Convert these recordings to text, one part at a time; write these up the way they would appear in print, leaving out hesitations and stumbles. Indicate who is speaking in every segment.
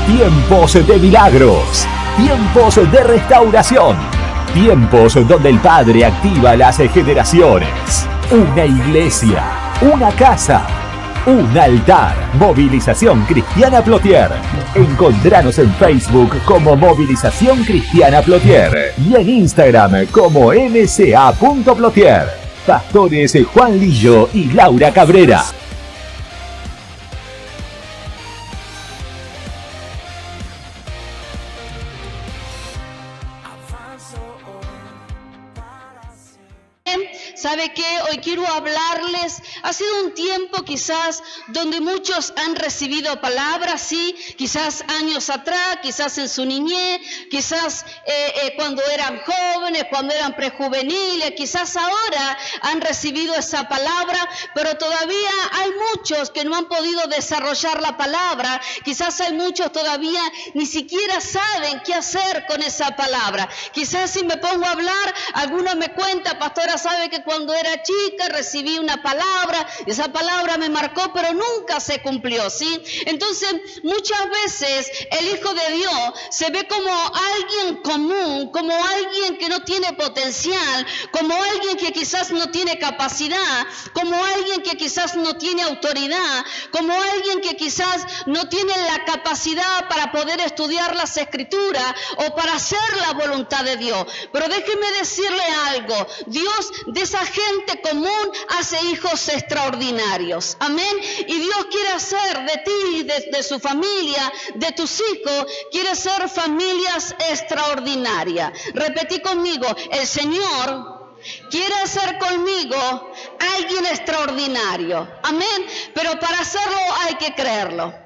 Speaker 1: Tiempos de milagros, tiempos de restauración, tiempos donde el Padre activa las generaciones. Una iglesia, una casa, un altar. Movilización Cristiana Plotier. Encontranos en Facebook como Movilización Cristiana Plotier y en Instagram como mca.plotier. Pastores Juan Lillo y Laura Cabrera.
Speaker 2: ¿Sabe qué? Hoy quiero hablarles, ha sido un tiempo quizás donde muchos han recibido palabras, sí, quizás años atrás, quizás en su niñez, quizás cuando eran jóvenes, cuando eran prejuveniles, quizás ahora han recibido esa palabra, pero todavía hay muchos que no han podido desarrollar la palabra, quizás hay muchos todavía ni siquiera saben qué hacer con esa palabra. Quizás si me pongo a hablar, algunos me cuentan, pastora, sabe que cuando era chica recibí una palabra, esa palabra me marcó, pero nunca se cumplió, ¿sí? Entonces, muchas veces el Hijo de Dios se ve como alguien común, como alguien que no tiene potencial, como alguien que quizás no tiene capacidad, como alguien que quizás no tiene autoridad, como alguien que quizás no tiene la capacidad para poder estudiar las Escrituras o para hacer la voluntad de Dios. Pero déjeme decirle algo, Dios de esa gente común hace hijos extraordinarios, amén, y Dios quiere hacer de ti, de su familia, de tus hijos, quiere hacer familias extraordinarias. Repetí conmigo, el Señor quiere hacer conmigo alguien extraordinario, amén, pero para hacerlo hay que creerlo.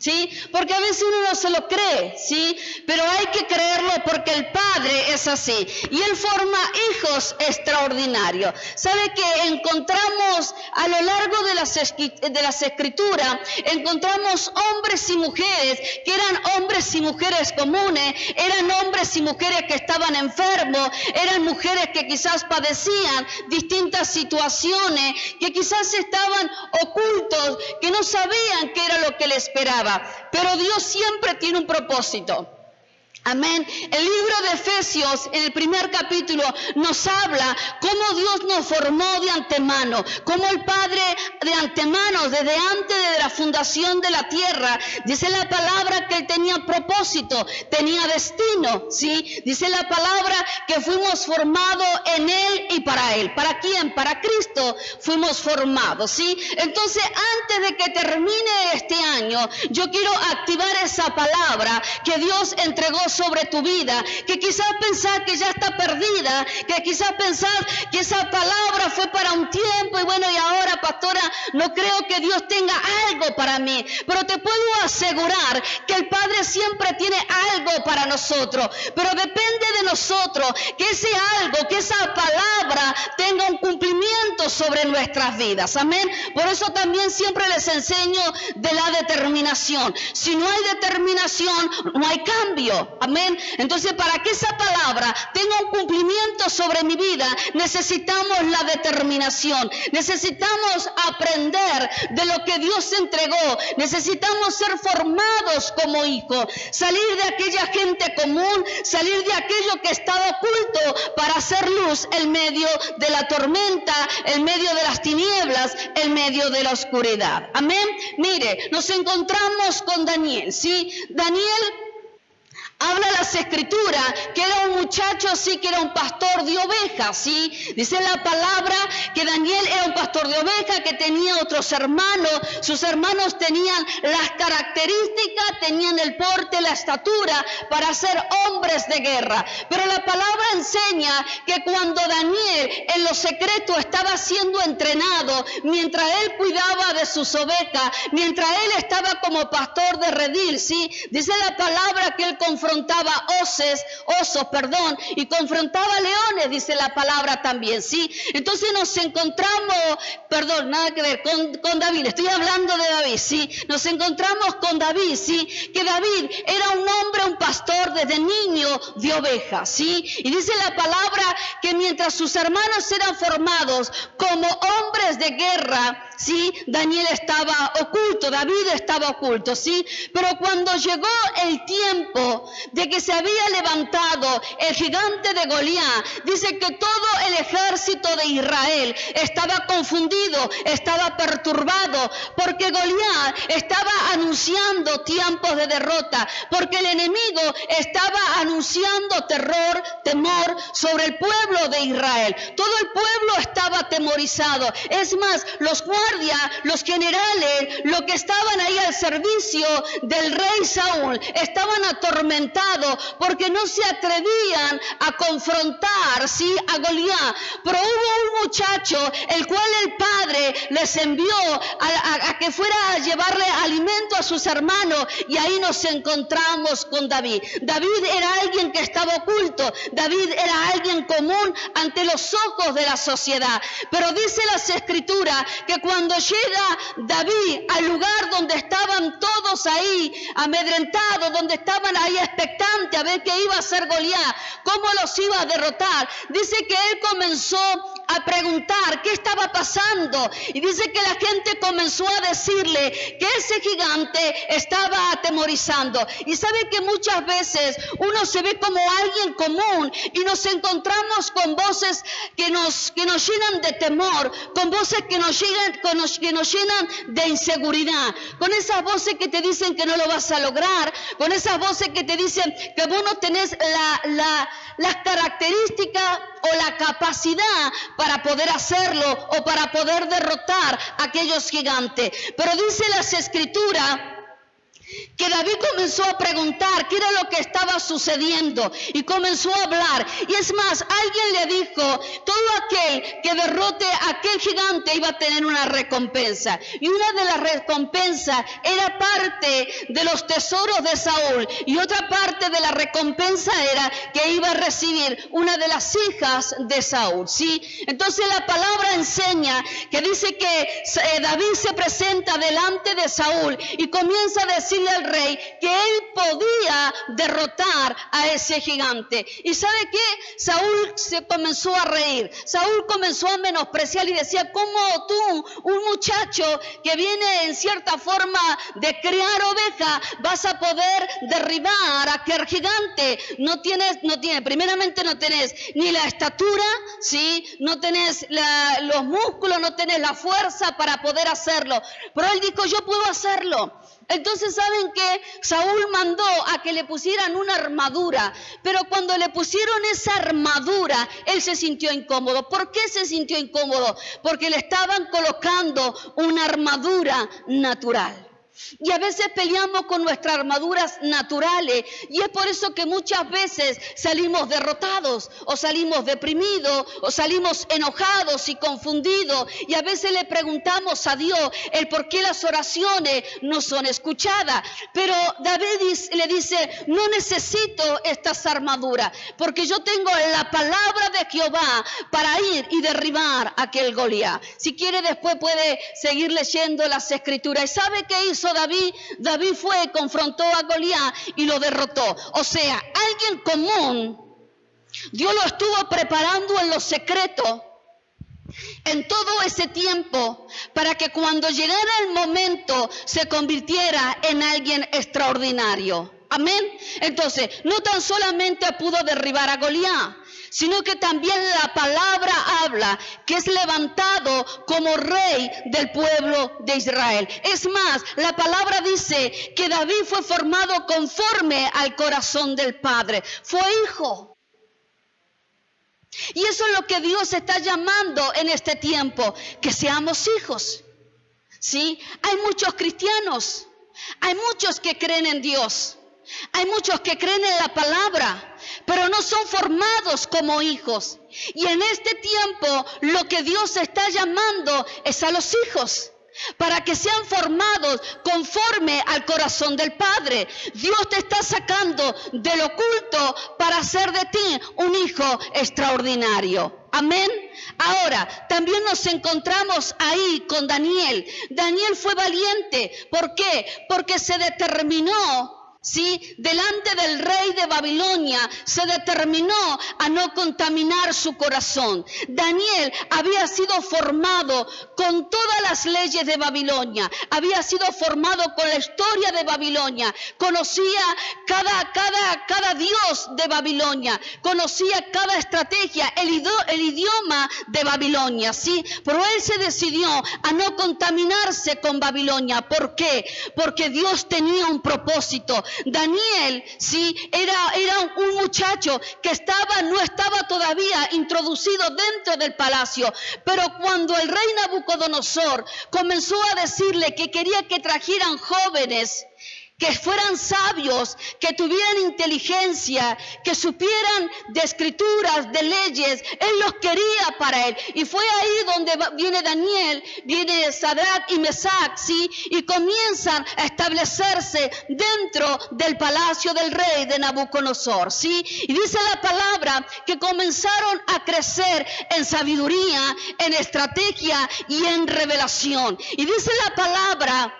Speaker 2: ¿Sí? Porque a veces uno no se lo cree, ¿sí? Pero hay que creerlo porque el Padre es así. Y Él forma hijos extraordinarios. ¿Sabe que encontramos a lo largo de las Escrituras, encontramos hombres y mujeres que eran hombres y mujeres comunes, eran hombres y mujeres que estaban enfermos, eran mujeres que quizás padecían distintas situaciones, que quizás estaban ocultos, que no sabían qué era lo que les esperaba. Pero Dios siempre tiene un propósito. Amén. El libro de Efesios, en el primer capítulo, nos habla cómo Dios nos formó de antemano, cómo el Padre de antemano, desde antes de la fundación de la tierra, dice la palabra que Él tenía propósito, tenía destino, ¿sí? Dice la palabra que fuimos formados en Él y para Él. ¿Para quién? Para Cristo fuimos formados, ¿sí? Entonces, antes de que termine este año, yo quiero activar esa palabra que Dios entregó sobre tu vida, que quizás pensás que ya está perdida, que quizás pensás que esa palabra fue para un tiempo y bueno, y ahora, pastora, no creo que Dios tenga algo para mí, pero te puedo asegurar que el Padre siempre tiene algo para nosotros, pero depende de nosotros que ese algo, que esa palabra tenga un cumplimiento sobre nuestras vidas, amén. Por eso también siempre les enseño de la determinación. Si no hay determinación, no hay cambio. Amén. Entonces, para que esa palabra tenga un cumplimiento sobre mi vida, necesitamos la determinación. Necesitamos aprender de lo que Dios entregó. Necesitamos ser formados como hijos. Salir de aquella gente común, salir de aquello que estaba oculto para hacer luz en medio de la tormenta, en medio de las tinieblas, en medio de la oscuridad. Amén. Mire, nos encontramos con Daniel, ¿sí? Daniel habla las Escrituras que era un muchacho, sí, que era un pastor de ovejas, ¿sí? Dice la palabra que Daniel era un pastor de ovejas, que tenía otros hermanos. Sus hermanos tenían las características, tenían el porte, la estatura para ser hombres de guerra. Pero la palabra enseña que cuando Daniel en lo secreto estaba siendo entrenado, mientras él cuidaba de sus ovejas, mientras él estaba como pastor de redil, ¿sí? Dice la palabra que él confrontaba osos, y confrontaba leones, dice la palabra también, ¿sí? Entonces nos encontramos, nada que ver, con David, estoy hablando de David, ¿sí? Nos encontramos con David, ¿sí? Que David era un hombre, un pastor desde niño de ovejas, ¿sí? Y dice la palabra que mientras sus hermanos eran formados como hombres de guerra, ¿sí? Daniel estaba oculto, David estaba oculto, ¿sí? Pero cuando llegó el tiempo de que se había levantado el gigante de Goliat, dice que todo el ejército de Israel estaba confundido, estaba perturbado, porque Goliat estaba anunciando tiempos de derrota, porque el enemigo estaba anunciando terror, temor sobre el pueblo de Israel. Todo el pueblo estaba atemorizado. Es más, los guardias, los generales, los que estaban ahí al servicio del rey Saúl, estaban atormentados porque no se atrevían a confrontar, ¿sí?, a Goliat. Pero hubo un muchacho el cual el padre les envió a que fuera a llevarle alimento a sus hermanos, y ahí nos encontramos con David. David era alguien que estaba oculto, David era alguien común ante los ojos de la sociedad, pero dice las escrituras que cuando llega David al lugar donde estaban todos ahí amedrentados, donde estaban ahí expectantes a ver qué iba a hacer Goliat, cómo los iba a derrotar, dice que él comenzó a preguntar qué estaba pasando, y dice que la gente comenzó a decirle que ese gigante estaba atemorizando. Y sabe que muchas veces uno se ve como alguien común y nos encontramos con voces que nos llenan de temor, con voces que nos llenan de inseguridad, con esas voces que te dicen que no lo vas a lograr, con esas voces que te dicen que vos no tenés las características o la capacidad para poder hacerlo o para poder derrotar a aquellos gigantes. Pero dice las escrituras que David comenzó a preguntar qué era lo que estaba sucediendo y comenzó a hablar. Y es más, alguien le dijo, todo aquel que derrote a aquel gigante iba a tener una recompensa. Y una de las recompensas era parte de los tesoros de Saúl, y otra parte de la recompensa era que iba a recibir una de las hijas de Saúl, ¿sí? Entonces la palabra enseña que dice que David se presenta delante de Saúl y comienza a decirle al rey que él podía derrotar a ese gigante. ¿Y sabe qué? Saúl se comenzó a reír, Saúl comenzó a menospreciar y decía, ¿cómo tú, un muchacho que viene en cierta forma de criar ovejas, vas a poder derribar a aquel gigante? Primeramente no tenés ni la estatura, ¿sí? No tenés los músculos, no tenés la fuerza para poder hacerlo. Pero él dijo, yo puedo hacerlo. Entonces, ¿saben qué? Saúl mandó a que le pusieran una armadura, pero cuando le pusieron esa armadura, él se sintió incómodo. ¿Por qué se sintió incómodo? Porque le estaban colocando una armadura natural. Y a veces peleamos con nuestras armaduras naturales, y es por eso que muchas veces salimos derrotados, o salimos deprimidos, o salimos enojados y confundidos, y a veces le preguntamos a Dios el por qué las oraciones no son escuchadas. Pero David le dice, no necesito estas armaduras, porque yo tengo la palabra de Jehová para ir y derribar a aquel Goliat. Si quiere después puede seguir leyendo las escrituras. ¿Y sabe qué hizo David? David fue y confrontó a Goliat y lo derrotó. O sea, alguien común, Dios lo estuvo preparando en lo secreto en todo ese tiempo para que cuando llegara el momento se convirtiera en alguien extraordinario. Amén. Entonces, no tan solamente pudo derribar a Goliat, sino que también la palabra habla que es levantado como rey del pueblo de Israel. Es más, la palabra dice que David fue formado conforme al corazón del Padre. Fue hijo. Y eso es lo que Dios está llamando en este tiempo, que seamos hijos. ¿Sí? Hay muchos cristianos, hay muchos que creen en Dios. Hay muchos que creen en la palabra, pero no son formados como hijos. Y en este tiempo lo que Dios está llamando es a los hijos, para que sean formados conforme al corazón del Padre. Dios te está sacando del oculto para hacer de ti un hijo extraordinario. Amén. Ahora, también nos encontramos ahí con Daniel. Daniel fue valiente. ¿Por qué? Porque se determinó ¿sí? Delante del rey de Babilonia, se determinó a no contaminar su corazón. Daniel había sido formado con todas las leyes de Babilonia, había sido formado con la historia de Babilonia, conocía cada dios de Babilonia, conocía cada estrategia, el idioma de Babilonia, ¿sí? Pero él se decidió a no contaminarse con Babilonia. ¿Por qué? Porque Dios tenía un propósito. Daniel, sí, era un muchacho que no estaba todavía introducido dentro del palacio, pero cuando el rey Nabucodonosor comenzó a decirle que quería que trajeran jóvenes que fueran sabios, que tuvieran inteligencia, que supieran de escrituras, de leyes, él los quería para él. Y fue ahí donde viene Daniel, viene Sadrach y Mesach, ¿sí? Y comienzan a establecerse dentro del palacio del rey de Nabucodonosor, ¿sí? Y dice la palabra que comenzaron a crecer en sabiduría, en estrategia y en revelación. Y dice la palabra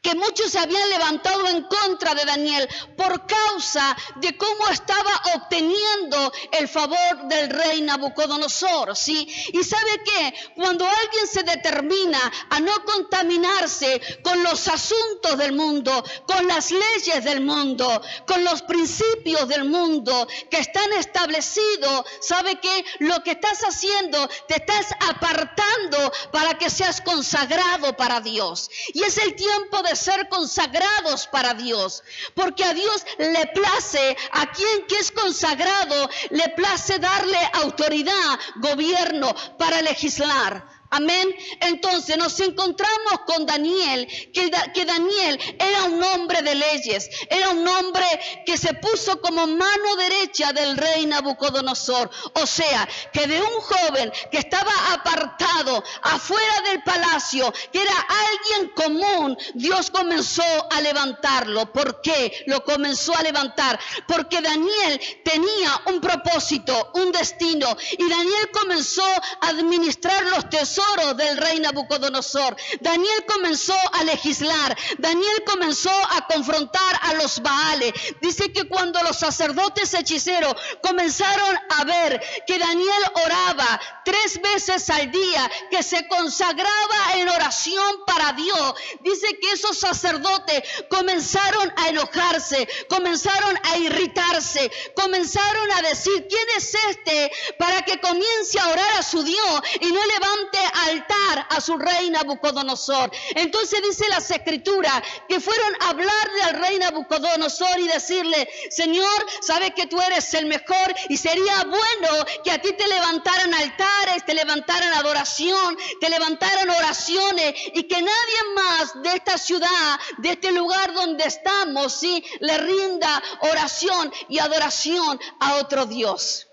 Speaker 2: que muchos se habían levantado en contra de Daniel por causa de cómo estaba obteniendo el favor del rey Nabucodonosor, ¿sí? Y ¿sabe qué? Cuando alguien se determina a no contaminarse con los asuntos del mundo, con las leyes del mundo, con los principios del mundo que están establecidos, ¿sabe qué? Lo que estás haciendo, te estás apartando para que seas consagrado para Dios. Y es el tiempo de ser consagrados para Dios, porque a Dios le place, a quien que es consagrado, le place darle autoridad, gobierno para legislar. Amén. Entonces nos encontramos con Daniel, que Daniel era un hombre de leyes, era un hombre que se puso como mano derecha del rey Nabucodonosor. O sea, que de un joven que estaba apartado afuera del palacio, que era alguien común, Dios comenzó a levantarlo. ¿Por qué lo comenzó a levantar? Porque Daniel tenía un propósito, un destino, y Daniel comenzó a administrar los tesoros del rey Nabucodonosor. Daniel comenzó a legislar. Daniel comenzó a confrontar a los Baales. Dice que cuando los sacerdotes hechiceros comenzaron a ver que Daniel oraba 3 veces al día, que se consagraba en oración para Dios, dice que esos sacerdotes comenzaron a enojarse, comenzaron a irritarse, comenzaron a decir: ¿quién es este para que comience a orar a su Dios y no levante altar a su rey Nabucodonosor? Entonces dice las escrituras que fueron a hablar del rey Nabucodonosor y decirle: Señor, sabes que tú eres el mejor y sería bueno que a ti te levantaran altares, te levantaran adoración, te levantaran oraciones, y que nadie más de esta ciudad, de este lugar donde estamos, ¿sí?, le rinda oración y adoración a otro Dios.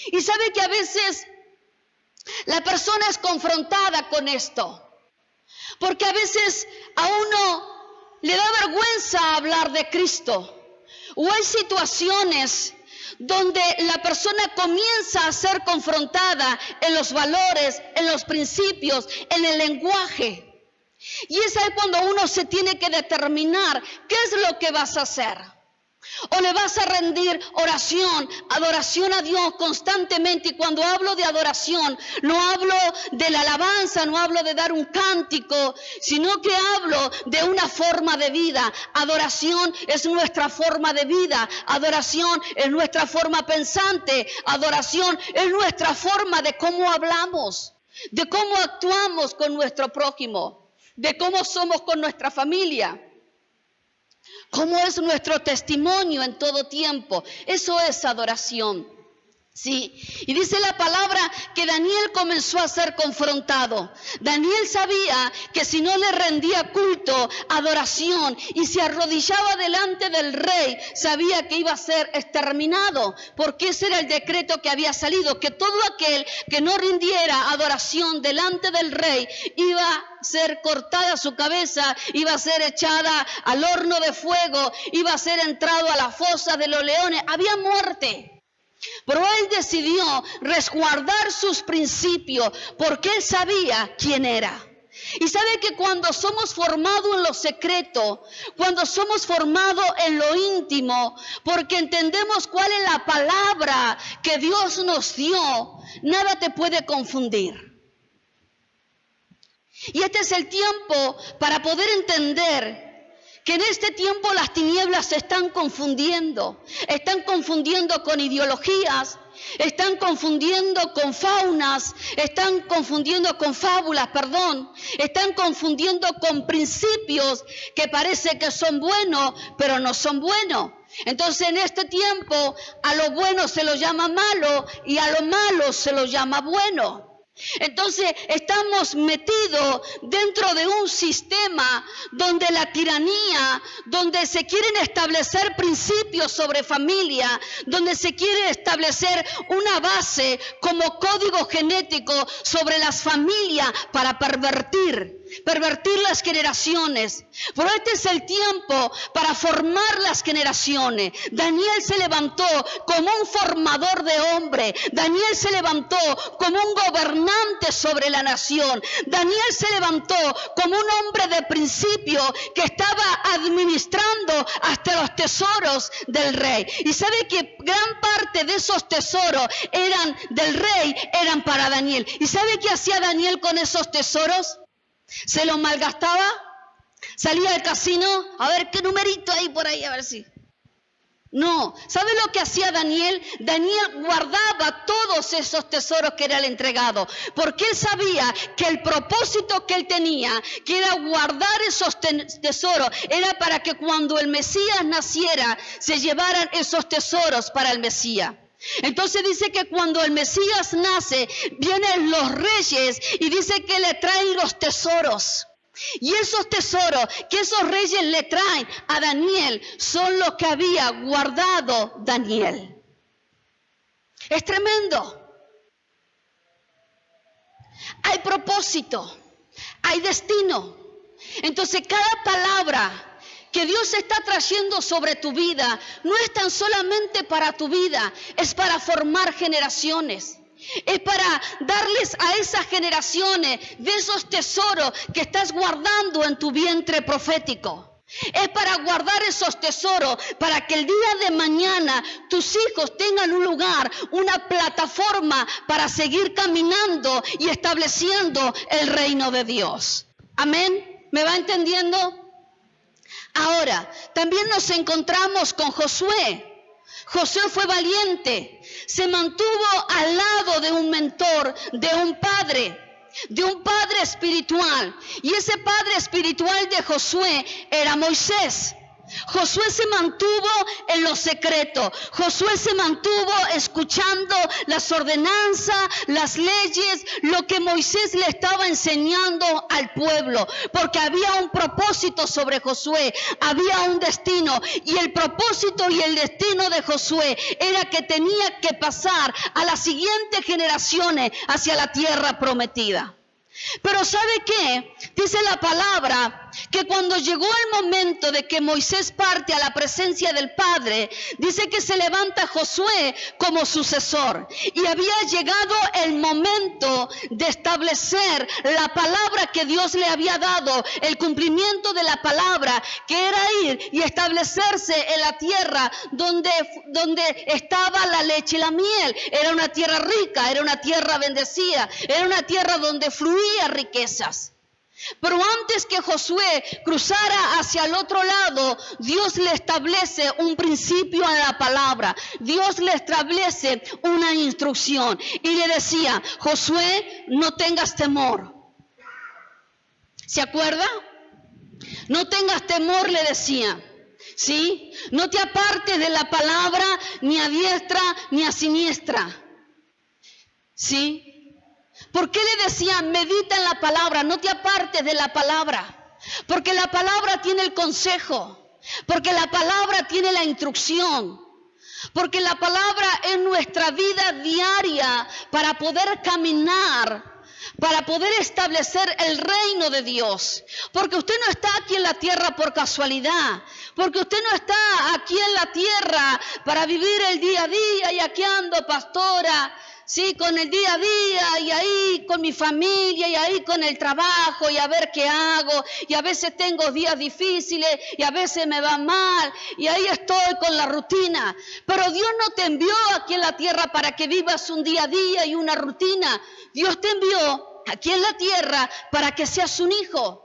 Speaker 2: Y sabe que a veces la persona es confrontada con esto, porque a veces a uno le da vergüenza hablar de Cristo, o hay situaciones donde la persona comienza a ser confrontada en los valores, en los principios, en el lenguaje. Y es ahí cuando uno se tiene que determinar qué es lo que vas a hacer. O le vas a rendir oración, adoración a Dios constantemente. Y cuando hablo de adoración, no hablo de la alabanza, no hablo de dar un cántico, sino que hablo de una forma de vida. Adoración es nuestra forma de vida. Adoración es nuestra forma pensante. Adoración es nuestra forma de cómo hablamos, de cómo actuamos con nuestro prójimo, de cómo somos con nuestra familia. ¿Cómo es nuestro testimonio en todo tiempo? Eso es adoración. Sí, y dice la palabra que Daniel comenzó a ser confrontado. Daniel sabía que si no le rendía culto, adoración, y se arrodillaba delante del rey, sabía que iba a ser exterminado, porque ese era el decreto que había salido, que todo aquel que no rindiera adoración delante del rey iba a ser cortada su cabeza, iba a ser echada al horno de fuego, iba a ser entrado a la fosa de los leones. Había muerte. Pero él decidió resguardar sus principios porque él sabía quién era. Y sabe que cuando somos formados en lo secreto, cuando somos formados en lo íntimo, porque entendemos cuál es la palabra que Dios nos dio, nada te puede confundir. Y este es el tiempo para poder entender que en este tiempo las tinieblas se están confundiendo con ideologías, están confundiendo con faunas, están confundiendo con fábulas, están confundiendo con principios que parece que son buenos, pero no son buenos. Entonces en este tiempo a lo bueno se lo llama malo y a lo malo se lo llama bueno. Entonces estamos metidos dentro de un sistema donde la tiranía, donde se quieren establecer principios sobre familia, donde se quiere establecer una base como código genético sobre las familias para pervertir las generaciones. Pero este es el tiempo para formar las generaciones. Daniel se levantó como un formador de hombre. Daniel se levantó como un gobernante sobre la nación. Daniel se levantó como un hombre de principio que estaba administrando hasta los tesoros del rey. Y sabe que gran parte de esos tesoros del rey eran para Daniel. ¿Y sabe qué hacía Daniel con esos tesoros? ¿Se los malgastaba? ¿Salía al casino? A ver qué numerito hay por ahí, a ver si... No, ¿sabe lo que hacía Daniel? Daniel guardaba todos esos tesoros que era el entregado, porque él sabía que el propósito que él tenía, que era guardar esos tesoros, era para que cuando el Mesías naciera, se llevaran esos tesoros para el Mesías. Entonces dice que cuando el Mesías nace, vienen los reyes y dice que le traen los tesoros. Y esos tesoros que esos reyes le traen a Daniel son los que había guardado Daniel. Es tremendo. Hay propósito, hay destino. Entonces cada palabra que Dios está trayendo sobre tu vida no es tan solamente para tu vida, es para formar generaciones. Es para darles a esas generaciones de esos tesoros que estás guardando en tu vientre profético. Es para guardar esos tesoros para que el día de mañana tus hijos tengan un lugar, una plataforma para seguir caminando y estableciendo el reino de Dios. Amén. ¿Me va entendiendo? Ahora, también nos encontramos con Josué. Josué fue valiente, se mantuvo al lado de un mentor, de un padre espiritual. Y ese padre espiritual de Josué era Moisés. Josué se mantuvo en lo secreto. Josué se mantuvo escuchando las ordenanzas, las leyes, lo que Moisés le estaba enseñando al pueblo. Porque había un propósito sobre Josué, había un destino. Y el propósito y el destino de Josué era que tenía que pasar a las siguientes generaciones hacia la tierra prometida. Pero ¿sabe qué? Dice la palabra que cuando llegó el momento de que Moisés parte a la presencia del Padre, dice que se levanta Josué como sucesor. Y había llegado el momento de establecer la palabra que Dios le había dado, el cumplimiento de la palabra, que era ir y establecerse en la tierra donde estaba la leche y la miel. Era una tierra rica, era una tierra bendecida, era una tierra donde fluía riquezas. Pero antes que Josué cruzara hacia el otro lado, Dios le establece un principio en la palabra. Dios le establece una instrucción y le decía: Josué, no tengas temor. ¿Se acuerda? No tengas temor, le decía. ¿Sí? No te apartes de la palabra ni a diestra ni a siniestra. ¿Sí? ¿Por qué le decía medita en la palabra? No te apartes de la palabra. Porque la palabra tiene el consejo. Porque la palabra tiene la instrucción. Porque la palabra es nuestra vida diaria para poder caminar, para poder establecer el reino de Dios. Porque usted no está aquí en la tierra por casualidad. Porque usted no está aquí en la tierra para vivir el día a día y aquí ando, pastora. sí, con el día a día, y ahí con mi familia, y ahí con el trabajo, y a ver qué hago, y a veces tengo días difíciles, y a veces me va mal, y ahí estoy con la rutina. Pero Dios no te envió aquí en la tierra para que vivas un día a día y una rutina. Dios te envió aquí en la tierra para que seas un hijo,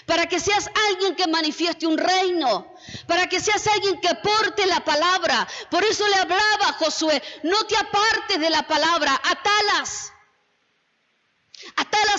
Speaker 2: para que seas alguien que manifieste un reino, para que seas alguien que porte la palabra. Por eso le hablaba a Josué: no te apartes de la palabra, atalas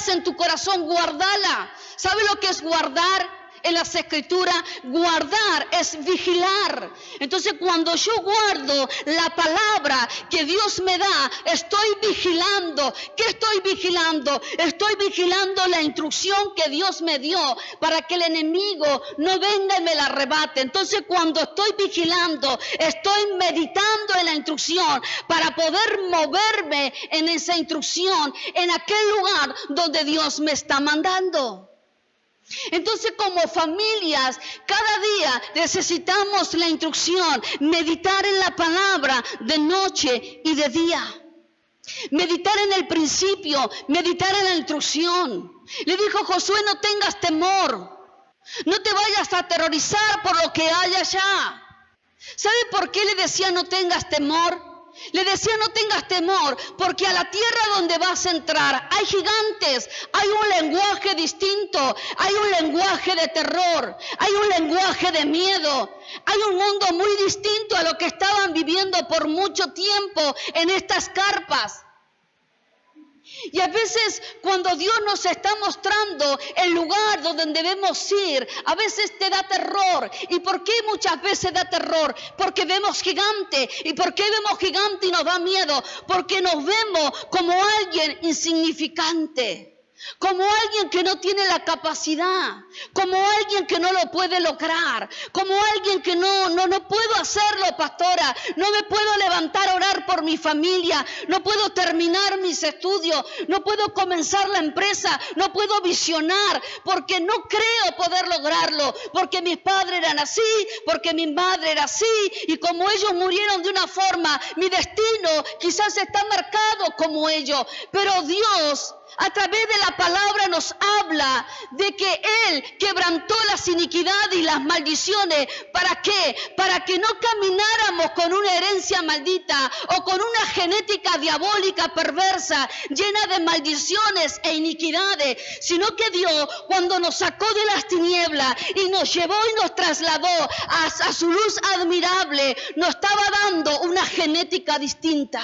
Speaker 2: en tu corazón, guardala. ¿Sabe lo que es guardar? En las escrituras, guardar es vigilar. Entonces, cuando yo guardo la palabra que Dios me da, estoy vigilando. ¿Qué estoy vigilando? Estoy vigilando la instrucción que Dios me dio para que el enemigo no venga y me la arrebate. Entonces, cuando estoy vigilando, estoy meditando en la instrucción para poder moverme en esa instrucción, en aquel lugar donde Dios me está mandando. Entonces, como familias, cada día necesitamos la instrucción, meditar en la palabra de noche y de día. Meditar en el principio, meditar en la instrucción. Le dijo Josué: no tengas temor, no te vayas a aterrorizar por lo que hay allá. ¿Sabe por qué le decía no tengas temor? Le decía no tengas temor porque a la tierra donde vas a entrar hay gigantes, hay un lenguaje distinto, hay un lenguaje de terror, hay un lenguaje de miedo, hay un mundo muy distinto a lo que estaban viviendo por mucho tiempo en estas carpas. Y a veces cuando Dios nos está mostrando el lugar donde debemos ir, a veces te da terror. ¿Y por qué muchas veces da terror? Porque vemos gigante. ¿Y por qué vemos gigante y nos da miedo? Porque nos vemos como alguien insignificante. Como alguien que no tiene la capacidad, como alguien que no lo puede lograr, como alguien que no puedo hacerlo, pastora, no me puedo levantar a orar por mi familia, no puedo terminar mis estudios, no puedo comenzar la empresa, no puedo visionar, porque no creo poder lograrlo, porque mis padres eran así, porque mi madre era así, y como ellos murieron de una forma, mi destino quizás está marcado como ellos, pero Dios a través de la palabra nos habla de que Él quebrantó las iniquidades y las maldiciones. ¿Para qué? Para que no camináramos con una herencia maldita o con una genética diabólica perversa, llena de maldiciones e iniquidades, sino que Dios, cuando nos sacó de las tinieblas y nos llevó y nos trasladó a su luz admirable, nos estaba dando una genética distinta.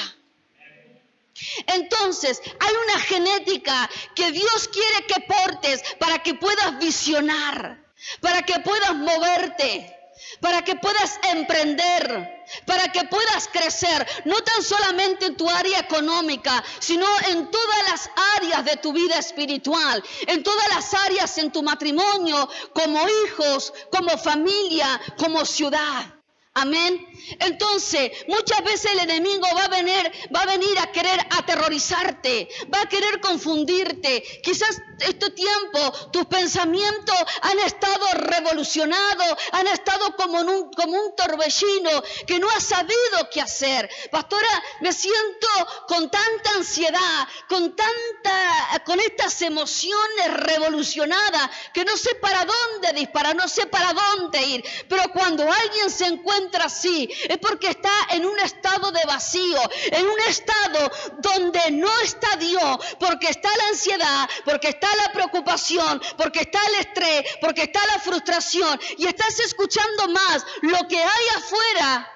Speaker 2: Entonces, hay una genética que Dios quiere que portes para que puedas visionar, para que puedas moverte, para que puedas emprender, para que puedas crecer, no tan solamente en tu área económica, sino en todas las áreas de tu vida espiritual, en todas las áreas en tu matrimonio, como hijos, como familia, como ciudad. Amén. Entonces, muchas veces el enemigo va a venir a querer aterrorizarte, va a querer confundirte. Quizás este tiempo tus pensamientos han estado revolucionados, han estado como un torbellino que no has sabido qué hacer. Pastora, me siento con tanta ansiedad, con estas emociones revolucionadas que no sé para dónde disparar, no sé para dónde ir. Pero cuando alguien se encuentra así, es porque está en un estado de vacío, en un estado donde no está Dios, porque está la ansiedad, porque está la preocupación, porque está el estrés, porque está la frustración, y estás escuchando más lo que hay afuera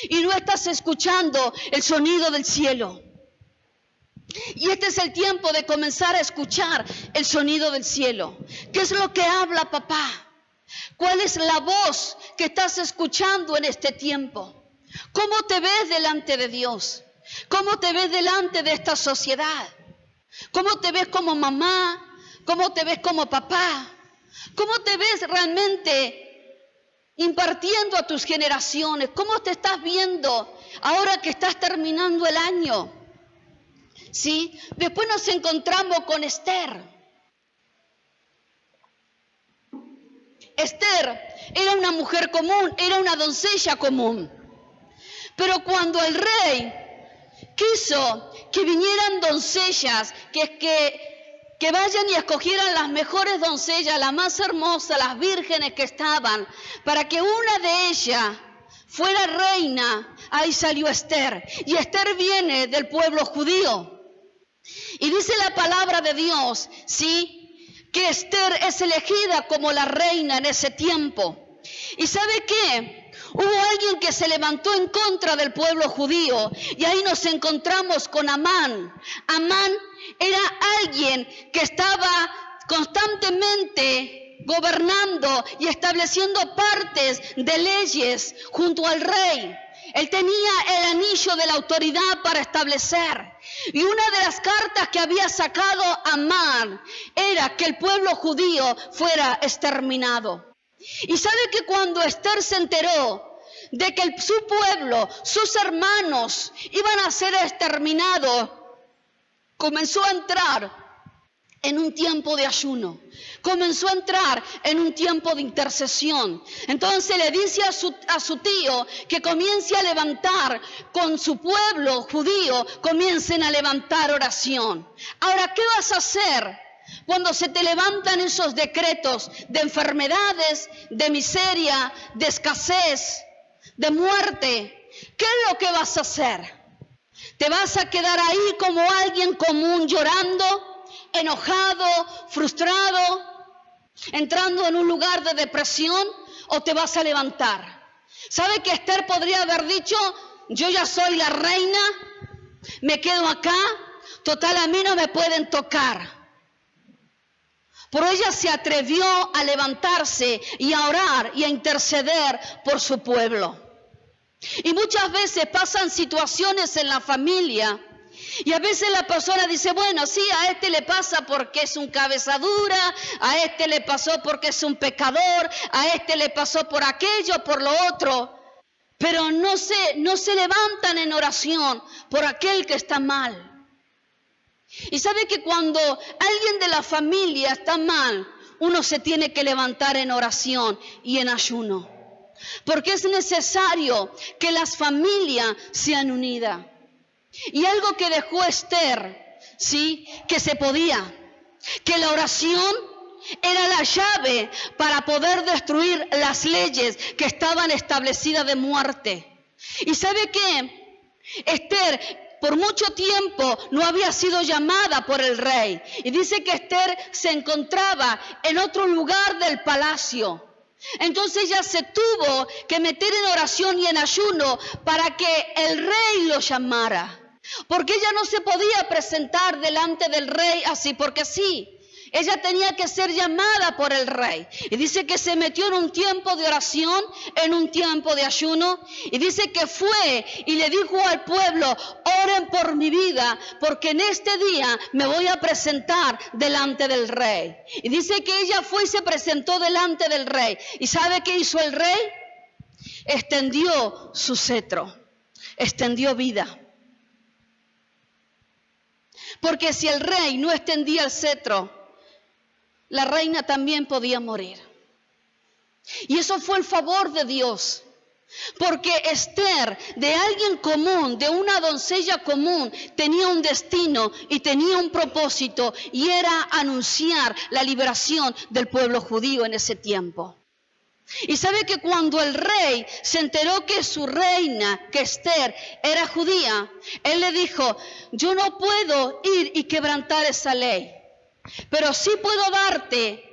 Speaker 2: y no estás escuchando el sonido del cielo. Y este es el tiempo de comenzar a escuchar el sonido del cielo. ¿Qué es lo que habla papá? ¿Cuál es la voz que estás escuchando en este tiempo? ¿Cómo te ves delante de Dios? ¿Cómo te ves delante de esta sociedad? ¿Cómo te ves como mamá? ¿Cómo te ves como papá? ¿Cómo te ves realmente impartiendo a tus generaciones? ¿Cómo te estás viendo ahora que estás terminando el año? ¿Sí? Después nos encontramos con Esther. Esther era una mujer común, era una doncella común. Pero cuando el rey quiso que vinieran doncellas, que vayan y escogieran las mejores doncellas, las más hermosas, las vírgenes que estaban, para que una de ellas fuera reina. Ahí salió Esther, y Esther viene del pueblo judío. Y dice la palabra de Dios, ¿sí?, que Esther es elegida como la reina en ese tiempo. ¿Y sabe qué? Hubo alguien que se levantó en contra del pueblo judío, y ahí nos encontramos con Amán. Amán era alguien que estaba constantemente gobernando y estableciendo partes de leyes junto al rey. Él tenía el anillo de la autoridad para establecer. Y una de las cartas que había sacado Amán era que el pueblo judío fuera exterminado. Y sabe que cuando Esther se enteró de que su pueblo, sus hermanos, iban a ser exterminados, comenzó a entrar en un tiempo de ayuno, comenzó a entrar en un tiempo de intercesión. Entonces le dice a su tío que comience a levantar con su pueblo judío, comiencen a levantar oración. Ahora, ¿qué vas a hacer cuando se te levantan esos decretos de enfermedades, de miseria, de escasez, de muerte? ¿Qué es lo que vas a hacer? ¿Te vas a quedar ahí como alguien común llorando, enojado, frustrado, entrando en un lugar de depresión, o te vas a levantar? ¿Sabe que Esther podría haber dicho, yo ya soy la reina, me quedo acá, total a mí no me pueden tocar? Pero ella se atrevió a levantarse y a orar y a interceder por su pueblo. Y muchas veces pasan situaciones en la familia, y a veces la persona dice, bueno, sí, a este le pasa porque es un cabeza dura, a este le pasó porque es un pecador, a este le pasó por aquello, por lo otro. Pero no se levantan en oración por aquel que está mal. Y sabe que cuando alguien de la familia está mal, uno se tiene que levantar en oración y en ayuno. Porque es necesario que las familias sean unidas. Y algo que dejó Esther, ¿sí?, que se podía, que la oración era la llave para poder destruir las leyes que estaban establecidas de muerte. Y ¿sabe qué? Esther por mucho tiempo no había sido llamada por el rey. Y dice que Esther se encontraba en otro lugar del palacio. Entonces ella se tuvo que meter en oración y en ayuno para que el rey lo llamara. Porque ella no se podía presentar delante del rey así porque sí. Ella tenía que ser llamada por el rey. Y dice que se metió en un tiempo de oración, en un tiempo de ayuno. Y dice que fue y le dijo al pueblo, oren por mi vida, porque en este día me voy a presentar delante del rey. Y dice que ella fue y se presentó delante del rey. ¿Y sabe qué hizo el rey? Extendió su cetro, extendió vida. Porque si el rey no extendía el cetro, la reina también podía morir. Y eso fue el favor de Dios. Porque Esther, de alguien común, de una doncella común, tenía un destino y tenía un propósito, y era anunciar la liberación del pueblo judío en ese tiempo. Y sabe que cuando el rey se enteró que su reina, que Esther, era judía, él le dijo, yo no puedo ir y quebrantar esa ley, pero sí puedo darte,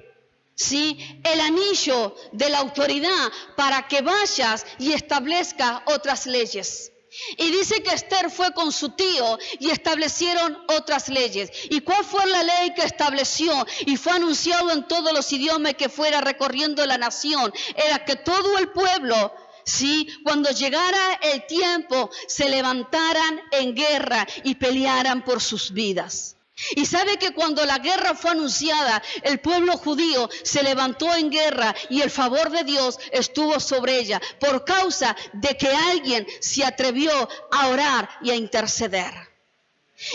Speaker 2: ¿sí?, el anillo de la autoridad para que vayas y establezcas otras leyes. Y dice que Esther fue con su tío y establecieron otras leyes. ¿Y cuál fue la ley que estableció? Y fue anunciado en todos los idiomas que fuera recorriendo la nación. Era que todo el pueblo, sí, cuando llegara el tiempo, se levantaran en guerra y pelearan por sus vidas. Y sabe que cuando la guerra fue anunciada, el pueblo judío se levantó en guerra y el favor de Dios estuvo sobre ella por causa de que alguien se atrevió a orar y a interceder.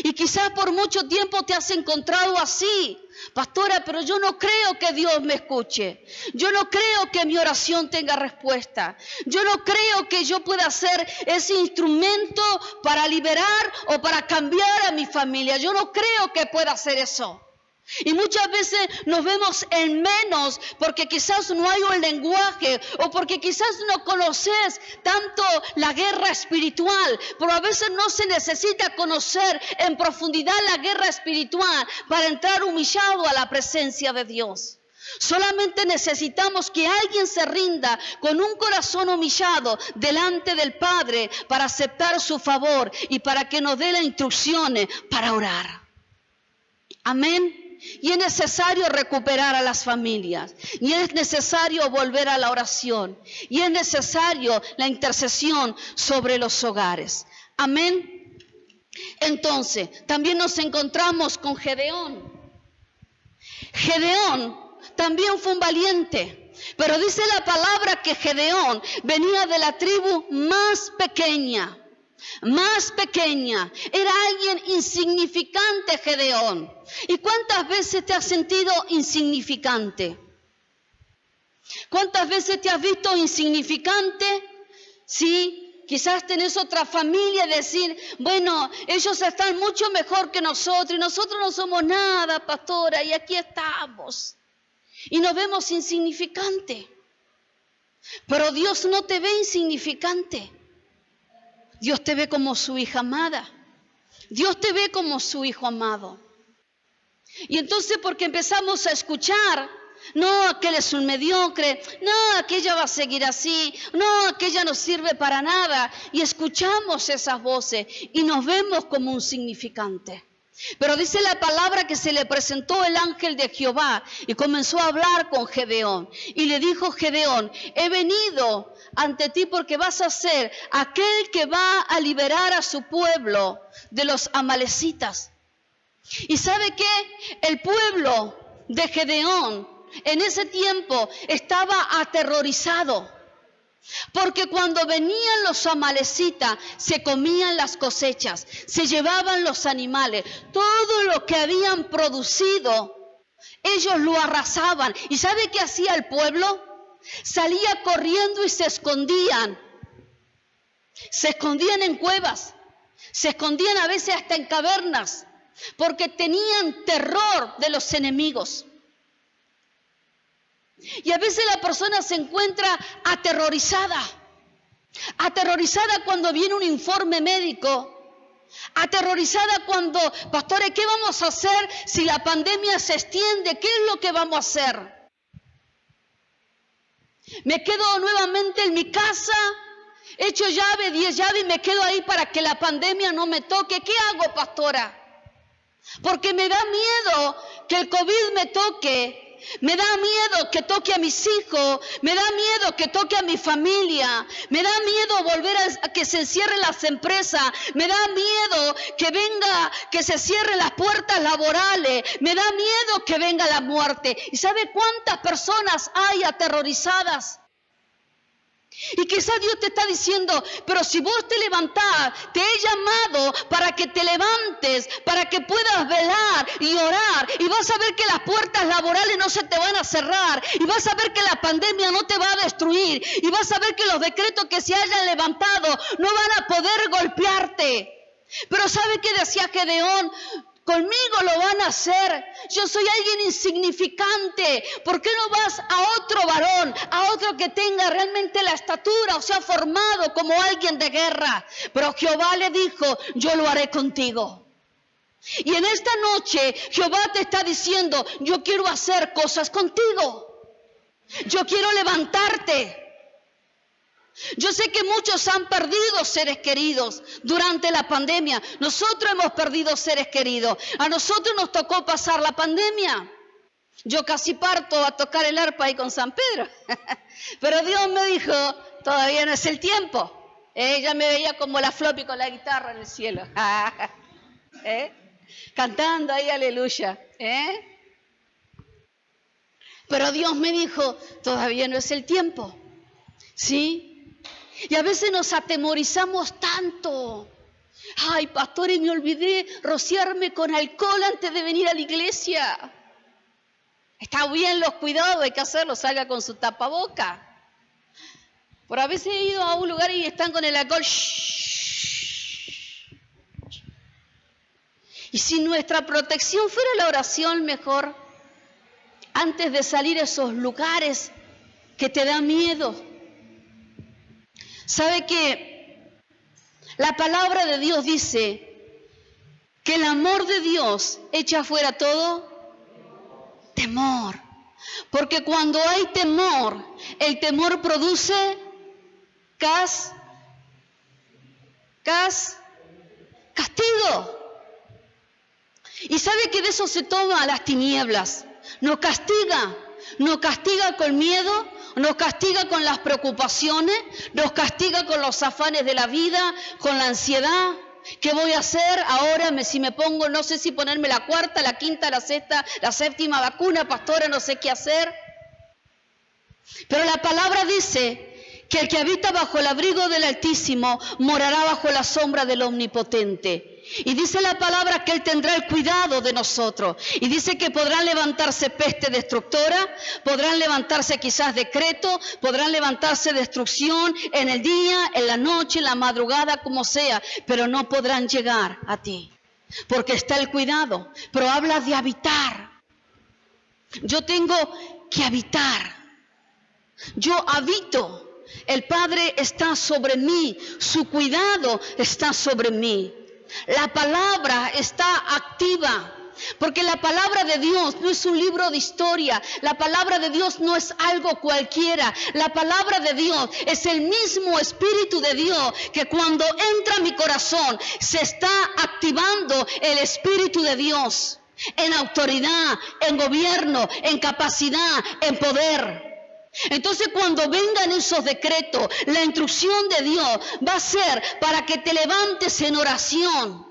Speaker 2: Y quizás por mucho tiempo te has encontrado así, Pastora, pero yo no creo que Dios me escuche. Yo no creo que mi oración tenga respuesta. Yo no creo que yo pueda ser ese instrumento para liberar o para cambiar a mi familia. Yo no creo que pueda hacer eso. Y muchas veces nos vemos en menos porque quizás no hay un lenguaje o porque quizás no conoces tanto la guerra espiritual, pero a veces no se necesita conocer en profundidad la guerra espiritual para entrar humillado a la presencia de Dios. Solamente necesitamos que alguien se rinda con un corazón humillado delante del Padre para aceptar su favor y para que nos dé las instrucciones para orar. Amén. Y es necesario recuperar a las familias. Y es necesario volver a la oración. Y es necesario la intercesión sobre los hogares. Amén. Entonces, también nos encontramos con Gedeón. Gedeón también fue un valiente. Pero dice la palabra que Gedeón venía de la tribu más pequeña. Más pequeña, era alguien insignificante Gedeón. ¿Y cuántas veces te has sentido insignificante? ¿Cuántas veces te has visto insignificante? Sí, quizás tenés otra familia y decir, bueno, ellos están mucho mejor que nosotros y nosotros no somos nada, pastora, y aquí estamos. Y nos vemos insignificante. Pero Dios no te ve insignificante. Dios te ve como su hija amada. Dios te ve como su hijo amado. Y entonces porque empezamos a escuchar, no, aquel es un mediocre, no, aquella va a seguir así, no, aquella no sirve para nada. Y escuchamos esas voces y nos vemos como un insignificante. Pero dice la palabra que se le presentó el ángel de Jehová y comenzó a hablar con Gedeón. Y le dijo Gedeón, he venido ante ti porque vas a ser aquel que va a liberar a su pueblo de los amalecitas. ¿Y sabe qué? El pueblo de Gedeón en ese tiempo estaba aterrorizado. Porque cuando venían los amalecitas, se comían las cosechas, se llevaban los animales, todo lo que habían producido, ellos lo arrasaban. ¿Y sabe qué hacía el pueblo? Salía corriendo y se escondían. Se escondían en cuevas, se escondían a veces hasta en cavernas, porque tenían terror de los enemigos. Y a veces la persona se encuentra aterrorizada cuando viene un informe médico, aterrorizada cuando, pastores, ¿qué vamos a hacer si la pandemia se extiende? ¿Qué es lo que vamos a hacer? Me quedo nuevamente en mi casa, echo llave, 10 llaves y me quedo ahí para que la pandemia no me toque. ¿Qué hago, pastora? Porque me da miedo que el COVID me toque. Me da miedo que toque a mis hijos, me da miedo que toque a mi familia, me da miedo volver a que se cierren las empresas, me da miedo que venga, que se cierren las puertas laborales, me da miedo que venga la muerte. ¿Y sabe cuántas personas hay aterrorizadas? Y quizás Dios te está diciendo, pero si vos te levantás, te he llamado para que te levantes, para que puedas velar y orar, y vas a ver que las puertas laborales no se te van a cerrar, y vas a ver que la pandemia no te va a destruir, y vas a ver que los decretos que se hayan levantado no van a poder golpearte. Pero ¿sabe qué decía Gedeón? Conmigo lo van a hacer. Yo soy alguien insignificante. ¿Por qué no vas a otro varón, a otro que tenga realmente la estatura o sea formado como alguien de guerra? Pero Jehová le dijo, yo lo haré contigo. Y en esta noche Jehová te está diciendo, yo quiero hacer cosas contigo. Yo quiero levantarte. Yo sé que muchos han perdido seres queridos durante la pandemia. Nosotros hemos perdido seres queridos. A nosotros nos tocó pasar la pandemia. Yo casi parto a tocar el arpa ahí con San Pedro. Pero Dios me dijo, todavía no es el tiempo. Ella me veía como la floppy con la guitarra en el cielo. Cantando ahí, aleluya. Pero Dios me dijo, todavía no es el tiempo. ¿Sí? Y a veces nos atemorizamos tanto. Ay, pastor, y me olvidé rociarme con alcohol antes de venir a la iglesia. Está bien los cuidados, hay que hacerlo, salga con su tapaboca. Por a veces he ido a un lugar y están con el alcohol. Y si nuestra protección fuera la oración, mejor, antes de salir a esos lugares que te da miedo. ¿Sabe que la palabra de Dios dice que el amor de Dios echa fuera todo temor? Porque cuando hay temor, el temor produce castigo. Y sabe que de eso se toma las tinieblas. Nos castiga con miedo, nos castiga con las preocupaciones, nos castiga con los afanes de la vida, con la ansiedad. ¿Qué voy a hacer ahora si me pongo, no sé si ponerme la cuarta, la quinta, la sexta, la séptima vacuna, pastora, no sé qué hacer? Pero la palabra dice que el que habita bajo el abrigo del Altísimo morará bajo la sombra del Omnipotente. Y dice la palabra que Él tendrá el cuidado de nosotros. Y dice que podrán levantarse peste destructora, podrán levantarse quizás decreto, podrán levantarse destrucción en el día, en la noche, en la madrugada, como sea, pero no podrán llegar a ti, porque está el cuidado. Pero habla de habitar. Yo tengo que habitar. Yo habito. El Padre está sobre mí, su cuidado está sobre mí. La palabra está activa, porque la palabra de Dios no es un libro de historia, la palabra de Dios no es algo cualquiera, la palabra de Dios es el mismo Espíritu de Dios que cuando entra a mi corazón se está activando el Espíritu de Dios en autoridad, en gobierno, en capacidad, en poder. Entonces cuando vengan esos decretos, la instrucción de Dios va a ser para que te levantes en oración,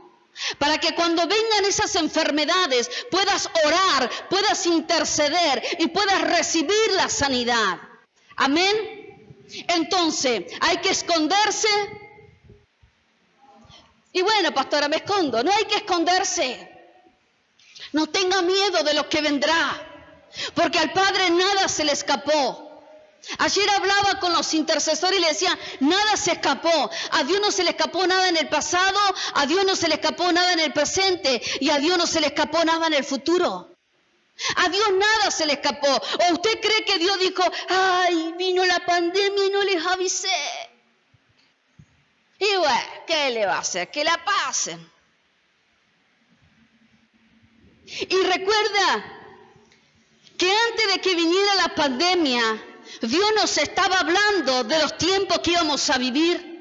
Speaker 2: para que cuando vengan esas enfermedades puedas orar, puedas interceder y puedas recibir la sanidad. Amén. Entonces, hay que esconderse. Y bueno, pastora, me escondo. No hay que esconderse. No tenga miedo de lo que vendrá, porque al Padre nada se le escapó. Ayer hablaba con los intercesores y le decía, nada se escapó. A Dios no se le escapó nada en el pasado, a Dios no se le escapó nada en el presente y a Dios no se le escapó nada en el futuro. A Dios nada se le escapó. ¿O usted cree que Dios dijo, ay, vino la pandemia y no les avisé? Y bueno, ¿qué le va a hacer? Que la pasen. Y recuerda que antes de que viniera la pandemia, Dios nos estaba hablando de los tiempos que íbamos a vivir.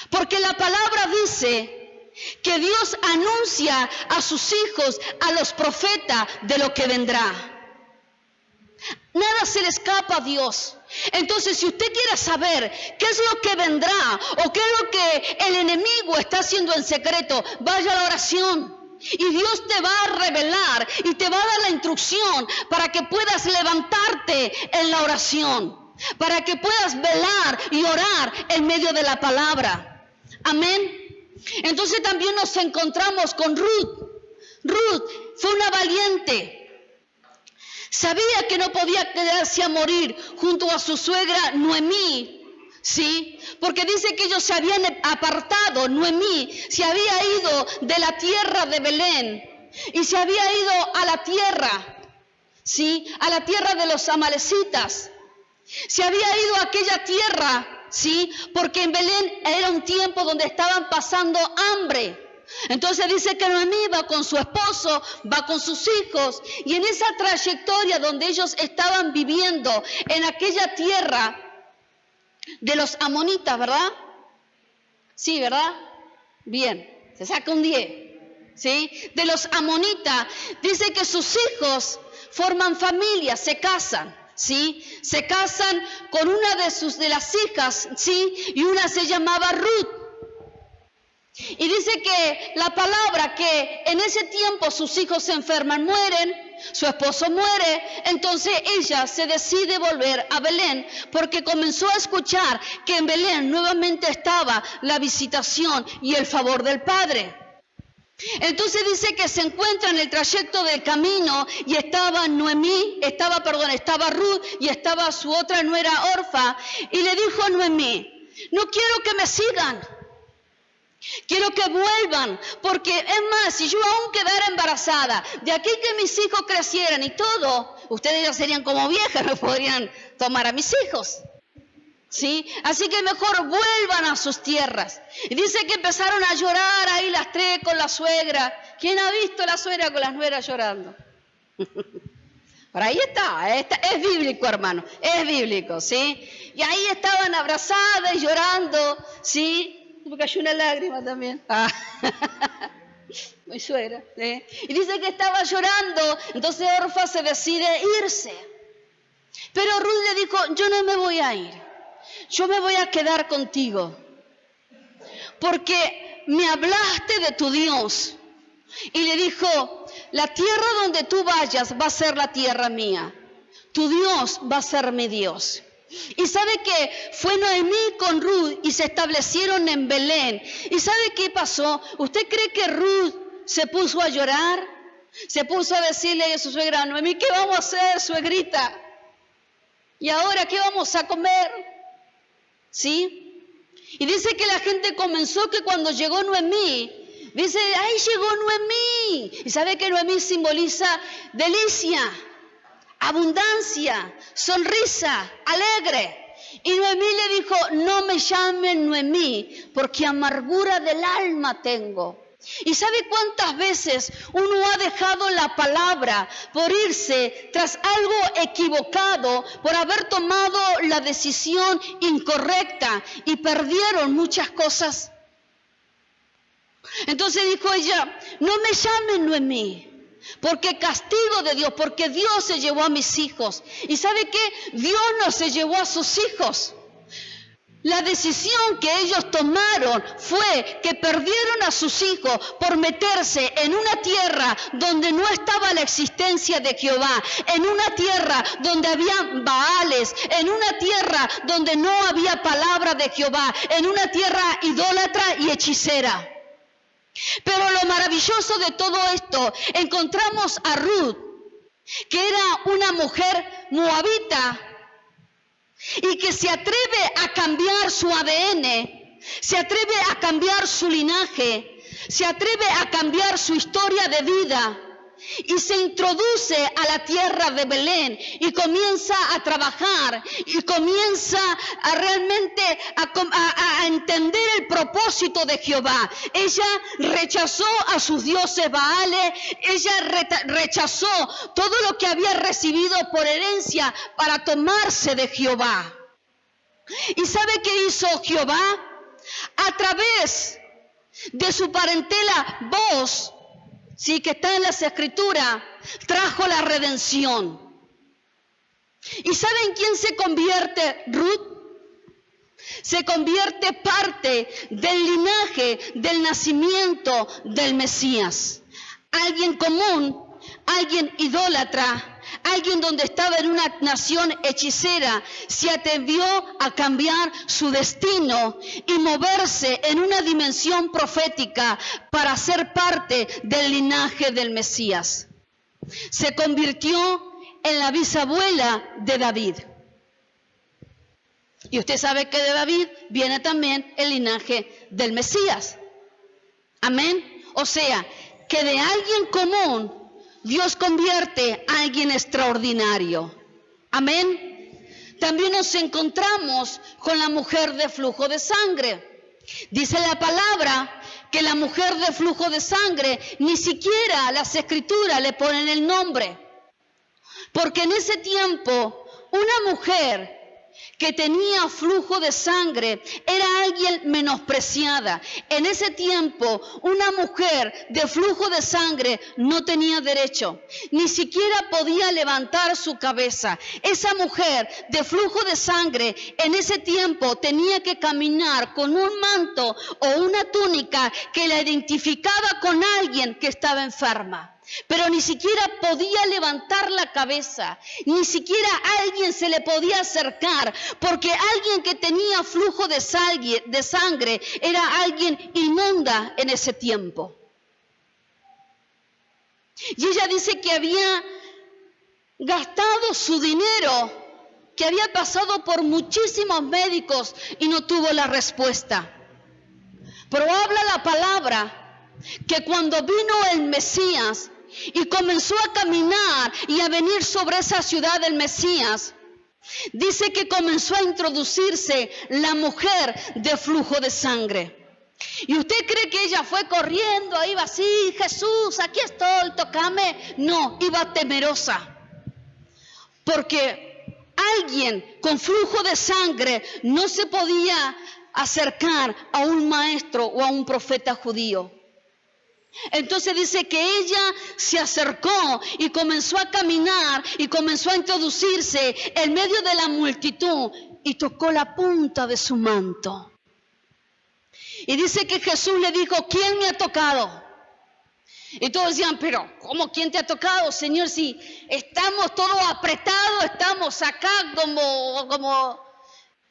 Speaker 2: Porque la palabra dice que Dios anuncia a sus hijos, a los profetas, de lo que vendrá. Nada se le escapa a Dios. Entonces, si usted quiere saber qué es lo que vendrá o qué es lo que el enemigo está haciendo en secreto, vaya a la oración. Y Dios te va a revelar y te va a dar la instrucción para que puedas levantarte en la oración, para que puedas velar y orar en medio de la palabra. Amén. Entonces también nos encontramos con Ruth. Ruth fue una valiente. Sabía que no podía quedarse a morir junto a su suegra Noemí. Sí, porque dice que ellos se habían apartado, Noemí se había ido de la tierra de Belén y se había ido a la tierra, sí, a la tierra de los amalecitas. Se había ido a aquella tierra, sí, porque en Belén era un tiempo donde estaban pasando hambre. Entonces dice que Noemí va con su esposo, va con sus hijos y en esa trayectoria donde ellos estaban viviendo en aquella tierra de los amonitas, ¿verdad? Sí, ¿verdad? Bien, se saca un 10, ¿sí? De los amonitas, dice que sus hijos forman familia, se casan, ¿sí? Se casan con una de las hijas, ¿sí? Y una se llamaba Ruth. Y dice que la palabra que en ese tiempo sus hijos se enferman, mueren, su esposo muere, entonces ella se decide volver a Belén porque comenzó a escuchar que en Belén nuevamente estaba la visitación y el favor del Padre. Entonces dice que se encuentra en el trayecto del camino y estaba estaba Ruth y estaba su otra nuera Orfa, y le dijo a Noemí: no quiero que me sigan, quiero que vuelvan, porque es más, si yo aún quedara embarazada, de aquí que mis hijos crecieran y todo, ustedes ya serían como viejas, no podrían tomar a mis hijos. ¿Sí? Así que mejor vuelvan a sus tierras. Y dice que empezaron a llorar ahí las tres con la suegra. ¿Quién ha visto la suegra con las nueras llorando? Por ahí está, es bíblico, hermano, es bíblico, ¿sí? Y ahí estaban abrazadas y llorando, ¿sí? Me cayó una lágrima también. Mi suegra, ¿eh? Y dice que estaba llorando, entonces Orfa se decide irse. Pero Ruth le dijo: yo no me voy a ir. Yo me voy a quedar contigo, porque me hablaste de tu Dios. Y le dijo: la tierra donde tú vayas va a ser la tierra mía. Tu Dios va a ser mi Dios. Y sabe que fue Noemí con Ruth y se establecieron en Belén. ¿Y sabe qué pasó? ¿Usted cree que Ruth se puso a llorar? Se puso a decirle a su suegra: Noemí, ¿qué vamos a hacer, suegrita? ¿Y ahora qué vamos a comer? ¿Sí? Y dice que la gente comenzó, que cuando llegó Noemí, dice: ahí llegó Noemí. Y sabe que Noemí simboliza delicia, abundancia, sonrisa, alegre. Y Noemí le dijo: no me llamen Noemí, porque amargura del alma tengo. ¿Y sabe cuántas veces uno ha dejado la palabra por irse tras algo equivocado, por haber tomado la decisión incorrecta y perdieron muchas cosas? Entonces dijo ella: no me llamen Noemí, porque castigo de Dios, porque Dios se llevó a mis hijos. ¿Y sabe qué? Dios no se llevó a sus hijos. La decisión que ellos tomaron fue que perdieron a sus hijos por meterse en una tierra donde no estaba la existencia de Jehová, en una tierra donde había baales, en una tierra donde no había palabra de Jehová, en una tierra idólatra y hechicera. Pero lo maravilloso de todo esto, encontramos a Ruth, que era una mujer moabita, y que se atreve a cambiar su ADN, se atreve a cambiar su linaje, se atreve a cambiar su historia de vida y se introduce a la tierra de Belén y comienza a trabajar y comienza a realmente a entender el propósito de Jehová. Ella rechazó a sus dioses Baales, ella rechazó todo lo que había recibido por herencia para tomarse de Jehová. ¿Y sabe qué hizo Jehová? A través de su parentela Boaz, sí, que está en las Escrituras, trajo la redención. ¿Y saben quién se convierte Ruth? Se convierte parte del linaje, del nacimiento del Mesías. Alguien común, alguien idólatra, alguien donde estaba en una nación hechicera, se atrevió a cambiar su destino y moverse en una dimensión profética para ser parte del linaje del Mesías. Se convirtió en la bisabuela de David. Y usted sabe que de David viene también el linaje del Mesías. Amén. O sea, que de alguien común Dios convierte a alguien extraordinario. Amén. También nos encontramos con la mujer de flujo de sangre. Dice la palabra que la mujer de flujo de sangre, ni siquiera las Escrituras le ponen el nombre. Porque en ese tiempo, una mujer que tenía flujo de sangre era alguien menospreciada. En ese tiempo, una mujer de flujo de sangre no tenía derecho, ni siquiera podía levantar su cabeza. Esa mujer de flujo de sangre en ese tiempo tenía que caminar con un manto o una túnica que la identificaba con alguien que estaba enferma. Pero ni siquiera podía levantar la cabeza, ni siquiera alguien se le podía acercar, porque alguien que tenía flujo de sangre era alguien inmunda en ese tiempo. Y ella dice que había gastado su dinero, que había pasado por muchísimos médicos y no tuvo la respuesta. Pero habla la palabra que cuando vino el Mesías y comenzó a caminar y a venir sobre esa ciudad del Mesías, dice que comenzó a introducirse la mujer de flujo de sangre. ¿Y usted cree que ella fue corriendo, iba así, Jesús, aquí estoy, tócame? No, iba temerosa. Porque alguien con flujo de sangre no se podía acercar a un maestro o a un profeta judío. Entonces dice que ella se acercó y comenzó a caminar y comenzó a introducirse en medio de la multitud y tocó la punta de su manto. Y dice que Jesús le dijo, ¿quién me ha tocado? Y todos decían, pero ¿cómo quién te ha tocado, Señor? Si estamos todos apretados, estamos acá como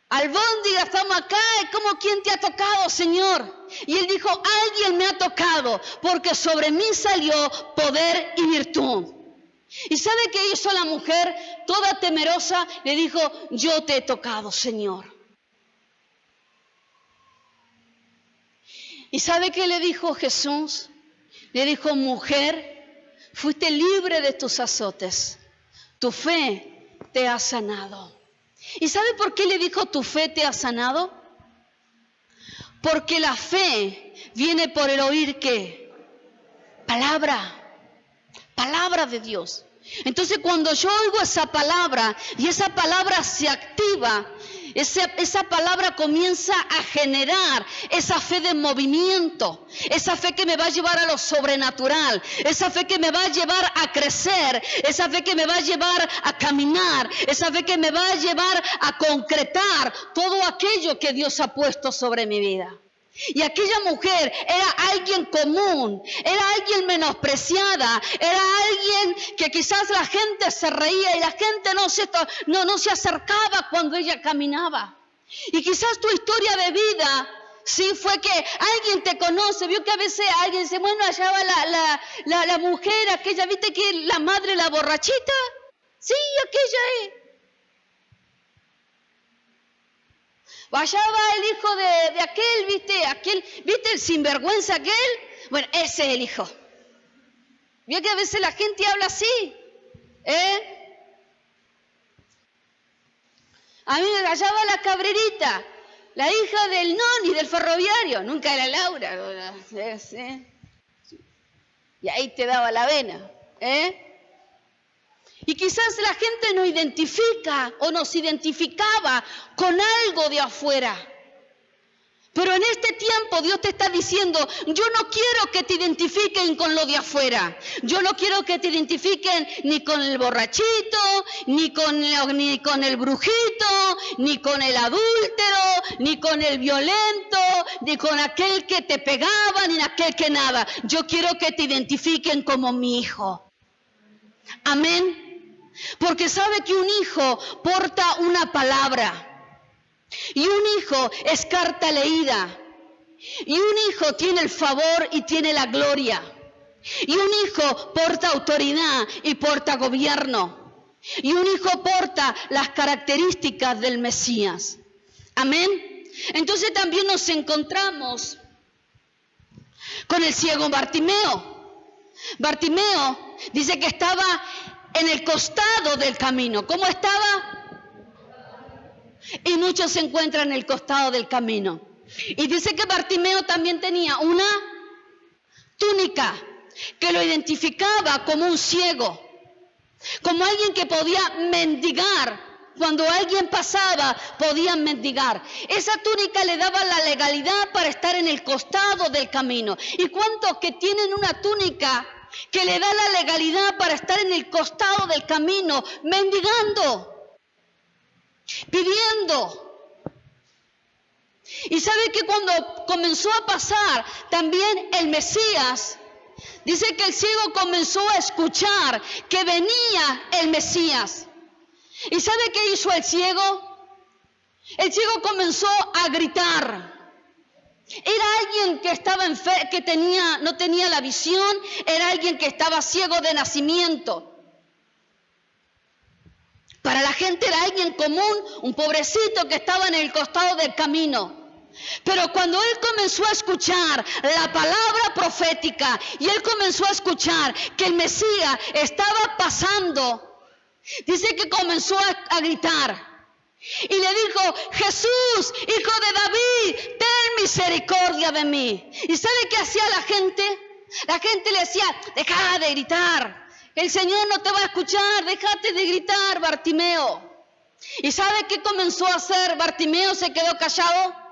Speaker 2: albóndiga, estamos acá, ¿cómo quién te ha tocado, Señor? Y él dijo, alguien me ha tocado, porque sobre mí salió poder y virtud. ¿Y sabe qué hizo la mujer? Toda temerosa, le dijo, yo te he tocado, Señor. ¿Y sabe qué le dijo Jesús? Le dijo, mujer, fuiste libre de tus azotes. Tu fe te ha sanado. ¿Y sabe por qué le dijo, tu fe te ha sanado? Porque la fe viene por el oír, ¿qué? Palabra de Dios. Entonces cuando yo oigo esa palabra y esa palabra se activa, esa palabra comienza a generar esa fe de movimiento, esa fe que me va a llevar a lo sobrenatural, esa fe que me va a llevar a crecer, esa fe que me va a llevar a caminar, esa fe que me va a llevar a concretar todo aquello que Dios ha puesto sobre mi vida. Y aquella mujer era alguien común, era alguien menospreciada, era alguien que quizás la gente se reía y la gente no se acercaba cuando ella caminaba. Y quizás tu historia de vida, sí, fue que alguien te conoce, vio que a veces alguien dice, bueno, allá va la mujer, aquella, ¿viste que la madre, la borrachita? Sí, aquella es. Allá va el hijo de aquel, ¿viste el sinvergüenza aquel? Bueno, ese es el hijo. ¿Vio que a veces la gente habla así? A mí allá va la cabrerita, la hija del noni, del ferroviario, nunca era Laura. Y ahí te daba la vena, Y quizás la gente no identifica o nos identificaba con algo de afuera. Pero en este tiempo Dios te está diciendo, yo no quiero que te identifiquen con lo de afuera. Yo no quiero que te identifiquen ni con el borrachito, ni con el brujito, ni con el adúltero, ni con el violento, ni con aquel que te pegaba, ni aquel que nada. Yo quiero que te identifiquen como mi hijo. Amén. Porque sabe que un hijo porta una palabra. Y un hijo es carta leída. Y un hijo tiene el favor y tiene la gloria. Y un hijo porta autoridad y porta gobierno. Y un hijo porta las características del Mesías. Amén. Entonces también nos encontramos con el ciego Bartimeo. Bartimeo dice que estaba en el costado del camino. ¿Cómo estaba? Y muchos se encuentran en el costado del camino. Y dice que Bartimeo también tenía una túnica que lo identificaba como un ciego, como alguien que podía mendigar. Cuando alguien pasaba, podían mendigar. Esa túnica le daba la legalidad para estar en el costado del camino. ¿Y cuántos que tienen una túnica que le da la legalidad para estar en el costado del camino, mendigando, pidiendo? Y sabe que cuando comenzó a pasar también el Mesías, dice que el ciego comenzó a escuchar que venía el Mesías. ¿Y sabe qué hizo el ciego? El ciego comenzó a gritar. Era alguien que estaba no tenía la visión, era alguien que estaba ciego de nacimiento. Para la gente era alguien común, un pobrecito que estaba en el costado del camino. Pero cuando él comenzó a escuchar la palabra profética y él comenzó a escuchar que el Mesías estaba pasando, dice que comenzó a gritar. Y le dijo: Jesús, hijo de David, ten misericordia de mí. ¿Y sabe qué hacía la gente? La gente le decía: deja de gritar, el Señor no te va a escuchar, déjate de gritar, Bartimeo. ¿Y sabe qué comenzó a hacer Bartimeo? ¿Se quedó callado?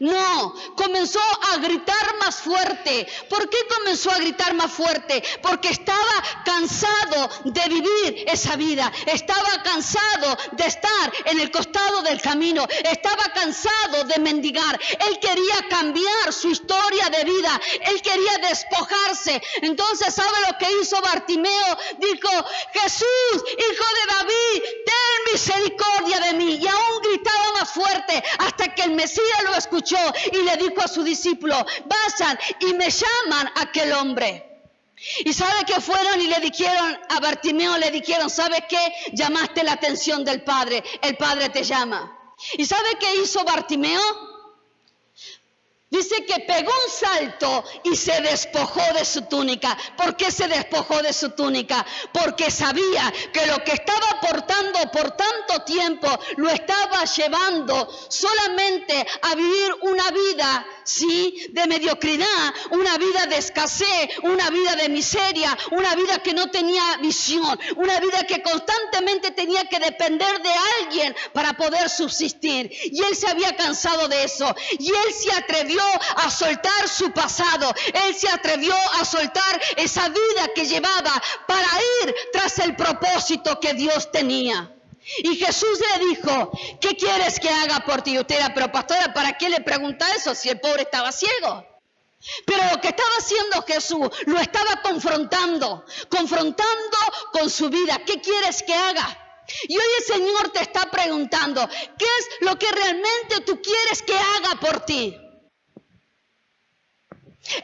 Speaker 2: No, comenzó a gritar más fuerte. ¿Por qué comenzó a gritar más fuerte? Porque estaba cansado de vivir esa vida. Estaba cansado de estar en el costado del camino. Estaba cansado de mendigar. Él quería cambiar su historia de vida. Él quería despojarse. Entonces, ¿sabe lo que hizo Bartimeo? Dijo: Jesús, hijo de David, ten misericordia de mí. Y aún gritaba más fuerte hasta que el Mesías lo escuchó y le dijo a su discípulo: vayan y me llaman a aquel hombre. Y sabe que fueron y le dijeron a Bartimeo, le dijeron: ¿sabes qué? Llamaste la atención del Padre, el Padre te llama. ¿Y sabe qué hizo Bartimeo? Dice que pegó un salto y se despojó de su túnica. ¿Por qué se despojó de su túnica? Porque sabía que lo que estaba portando por tanto tiempo lo estaba llevando solamente a vivir una vida, sí, de mediocridad, una vida de escasez, una vida de miseria, una vida que no tenía visión, una vida que constantemente tenía que depender de alguien para poder subsistir. Y él se había cansado de eso. Y él se atrevió a soltar su pasado. Él se atrevió a soltar esa vida que llevaba para ir tras el propósito que Dios tenía. Y Jesús le dijo: ¿qué quieres que haga por ti? Y usted dirá: pero pastora, ¿para qué le pregunta eso si el pobre estaba ciego? Pero lo que estaba haciendo Jesús, lo estaba confrontando con su vida. ¿Qué quieres que haga? Y hoy el Señor te está preguntando: ¿qué es lo que realmente tú quieres que haga por ti?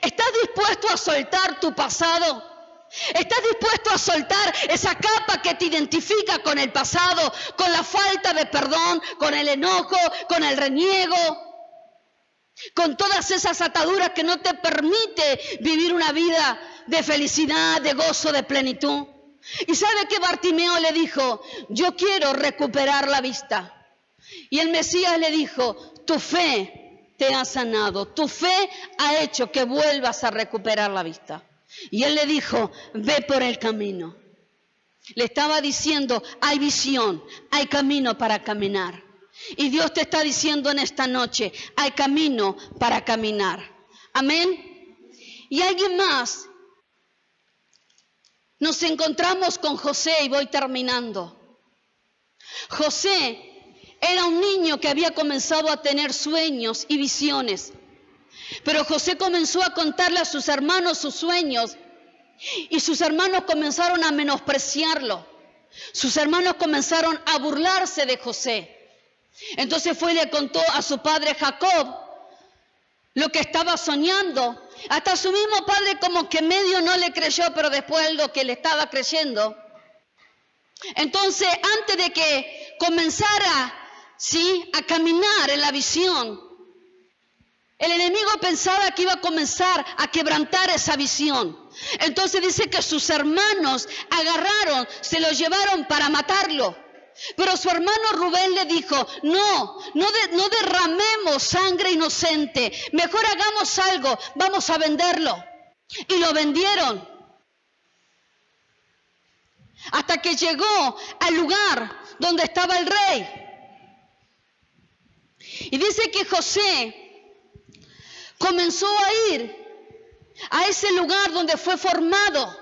Speaker 2: ¿Estás dispuesto a soltar tu pasado? ¿Estás dispuesto a soltar esa capa que te identifica con el pasado, con la falta de perdón, con el enojo, con el reniego, con todas esas ataduras que no te permite vivir una vida de felicidad, de gozo, de plenitud? ¿Y sabe qué Bartimeo le dijo? Yo quiero recuperar la vista. Y el Mesías le dijo: tu fe te ha sanado, tu fe ha hecho que vuelvas a recuperar la vista. Y él le dijo: ve por el camino. Le estaba diciendo: hay visión, hay camino para caminar. Y Dios te está diciendo en esta noche: hay camino para caminar. Amén. Y alguien más. Nos encontramos con José, y voy terminando. José era un niño que había comenzado a tener sueños y visiones. Pero José comenzó a contarle a sus hermanos sus sueños. Y sus hermanos comenzaron a menospreciarlo. Sus hermanos comenzaron a burlarse de José. Entonces fue y le contó a su padre Jacob lo que estaba soñando. Hasta su mismo padre como que medio no le creyó, pero después algo que le estaba creyendo. Entonces, antes de que comenzara, ¿sí?, a caminar en la visión, el enemigo pensaba que iba a comenzar a quebrantar esa visión. Entonces dice que sus hermanos agarraron, se lo llevaron para matarlo. Pero su hermano Rubén le dijo: no derramemos sangre inocente, mejor hagamos algo, vamos a venderlo. Y lo vendieron. Hasta que llegó al lugar donde estaba el rey. Y dice que José comenzó a ir a ese lugar donde fue formado.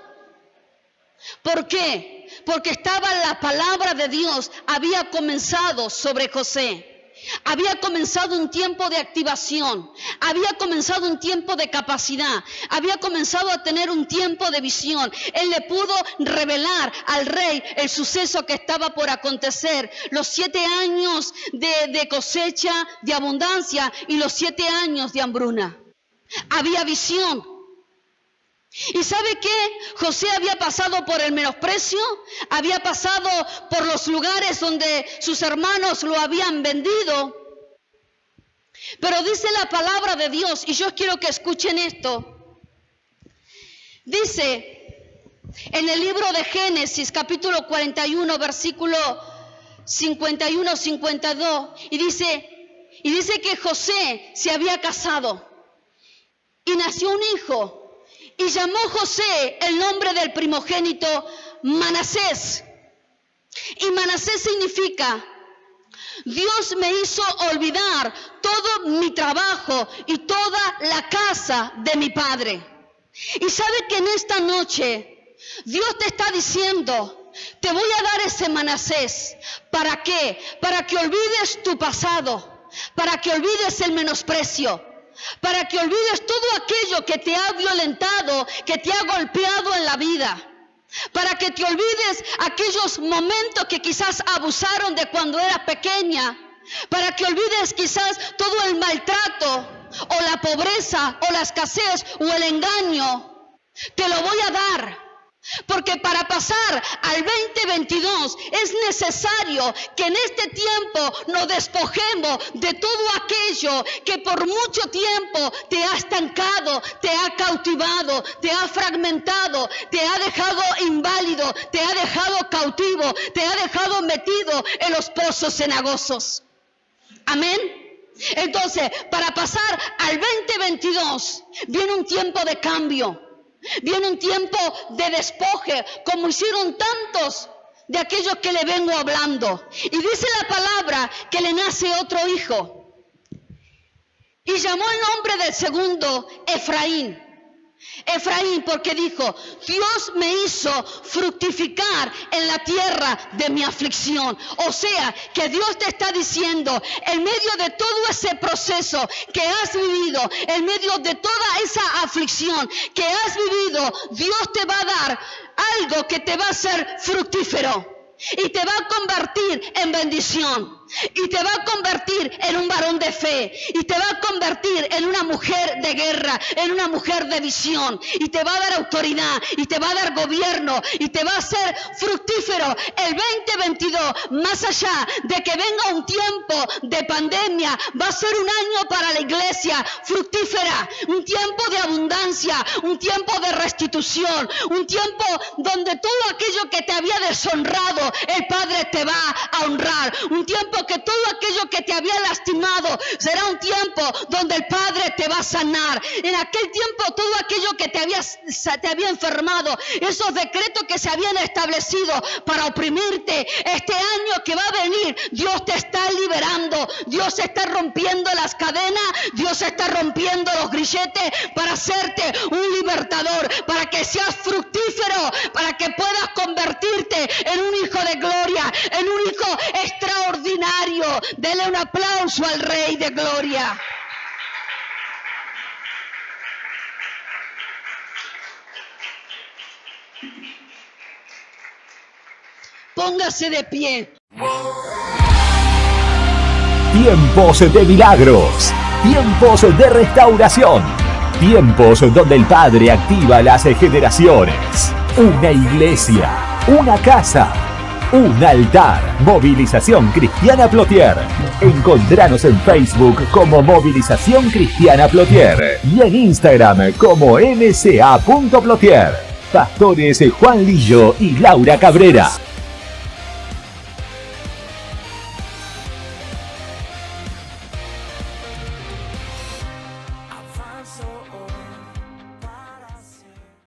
Speaker 2: ¿Por qué? Porque estaba la palabra de Dios, había comenzado sobre José. Había comenzado un tiempo de activación, había comenzado un tiempo de capacidad, había comenzado a tener un tiempo de visión. Él le pudo revelar al rey el suceso que estaba por acontecer, los 7 años de cosecha, de abundancia y los 7 años de hambruna. Había visión. ¿Y sabe qué? José había pasado por el menosprecio, había pasado por los lugares donde sus hermanos lo habían vendido. Pero dice la palabra de Dios, y yo quiero que escuchen esto. Dice en el libro de Génesis, capítulo 41, versículo 51-52, y dice que José se había casado y nació un hijo. Y llamó José el nombre del primogénito Manasés. Y Manasés significa: Dios me hizo olvidar todo mi trabajo y toda la casa de mi padre. Y sabe que en esta noche Dios te está diciendo: te voy a dar ese Manasés. ¿Para qué? Para que olvides tu pasado, para que olvides el menosprecio, para que olvides todo aquello que te ha violentado, que te ha golpeado en la vida, para que te olvides aquellos momentos que quizás abusaron de cuando eras pequeña, para que olvides quizás todo el maltrato o la pobreza o la escasez o el engaño. Te lo voy a dar. Porque para pasar al 2022 es necesario que en este tiempo nos despojemos de todo aquello que por mucho tiempo te ha estancado, te ha cautivado, te ha fragmentado, te ha dejado inválido, te ha dejado cautivo, te ha dejado metido en los pozos cenagosos. Amén. Entonces, para pasar al 2022 viene un tiempo de cambio. Viene un tiempo de despoje, como hicieron tantos de aquellos que le vengo hablando. Y dice la palabra que le nace otro hijo. Y llamó el nombre del segundo Efraín. Efraín, porque dijo: Dios me hizo fructificar en la tierra de mi aflicción. O sea, que Dios te está diciendo, en medio de todo ese proceso que has vivido, en medio de toda esa aflicción que has vivido, Dios te va a dar algo que te va a hacer fructífero. Y te va a convertir en bendición. Y te va a convertir en un varón de fe. Y te va a convertir en una mujer de guerra, en una mujer de visión. Y te va a dar autoridad. Y te va a dar gobierno. Y te va a hacer fructífero el 2022. Más allá de que venga un tiempo de pandemia, va a ser un año para la iglesia fructífera. Un tiempo de abundancia. Un tiempo de restitución. Un tiempo donde todo aquello que te había deshonrado, el Padre te va a honrar. Un tiempo que todo aquello que te había lastimado será un tiempo donde el Padre te va a sanar. En aquel tiempo todo aquello que te había enfermado, esos decretos que se habían establecido para oprimirte, este año que va a venir, Dios te está liberando. Dios está rompiendo las cadenas, Dios está rompiendo los grilletes para hacerte un libertador, para que seas fructífero, para que puedas convertirte en un hijo de gloria, en un hijo extraordinario. Dele un aplauso al Rey de Gloria. Póngase de pie.
Speaker 1: Tiempos de milagros, tiempos de restauración, tiempos donde el Padre activa las generaciones. Una iglesia, una casa, un altar. Movilización Cristiana Plotier. Encontranos en Facebook como Movilización Cristiana Plotier y en Instagram como mca.plotier. Pastores Juan Lillo y Laura Cabrera.